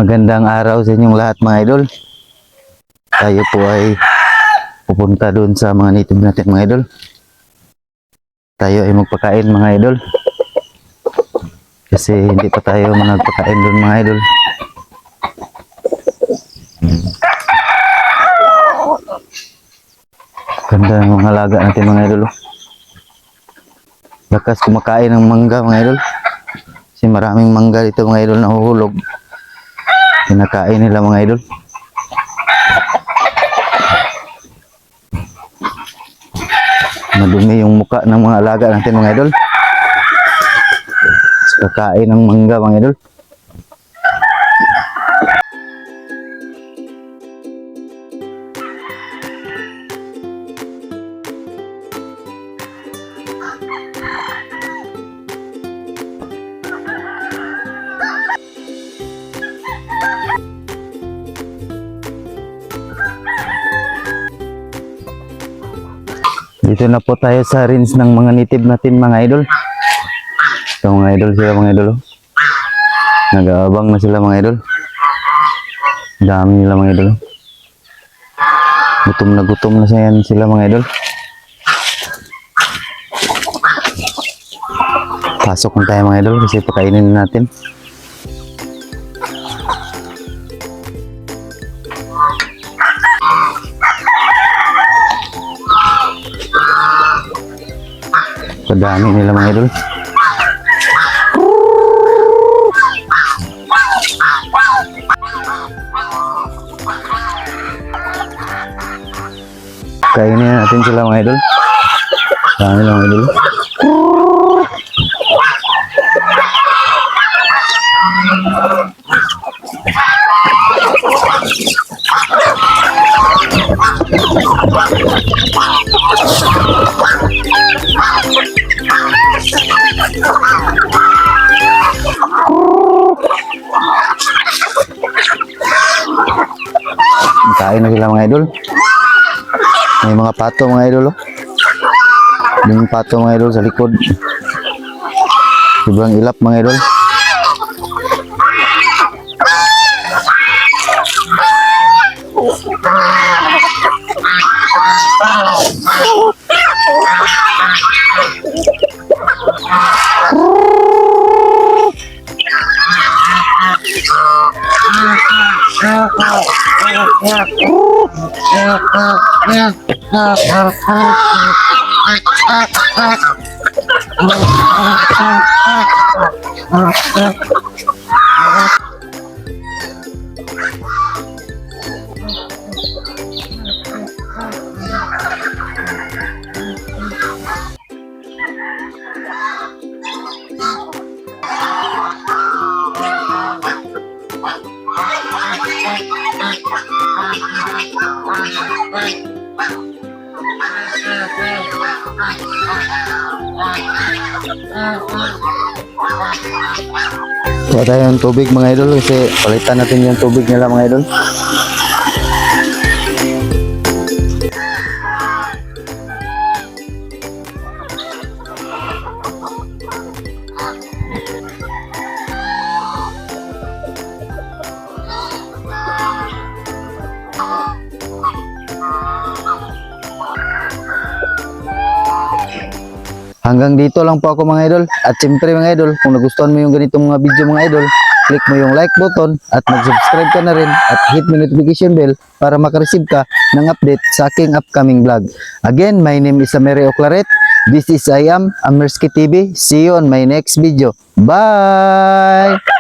Magandang araw sa inyong lahat mga idol. Tayo po ay pupunta doon sa mga native natin mga idol. Tayo ay magpakain mga idol. Kasi hindi pa tayo nagpakain doon mga idol. Ganda ng mga alaga natin mga idol. Lakas kumakain ng mangga mga idol. Kasi maraming mangga dito mga idol na huhulog. Kinakain nila mga idol. Madumi yung muka ng mga alaga natin mga idol. Kakain ng mangga mga idol. Dito na po tayo sa range ng mga native natin mga idol. Ito mga idol sila mga idol. Nag-aabang na sila mga idol. Dami nila mga idol. Gutom na sila mga idol. Pasok na tayo mga idol kasi pakainin natin. Kadami nila mga idol. Kainin natin sila mga idol. Dami nila mga idol. Kain na sila mga idol. May mga pato mga idol. Yung pato mga idol sa likod. Sobrang ilap mga idol. Kuha tayo ng tubig mga idol kasi palitan natin yung tubig nila mga idol. Hanggang dito lang po ako mga idol. At siyempre mga idol, kung nagustuhan mo yung ganitong mga video mga idol, click mo yung like button at mag-subscribe ka na rin at hit mo notification bell para makareceive ka ng update sa aking upcoming vlog. Again, my name is Mary Oclaret. This is I am Amersky TV. See you on my next video. Bye!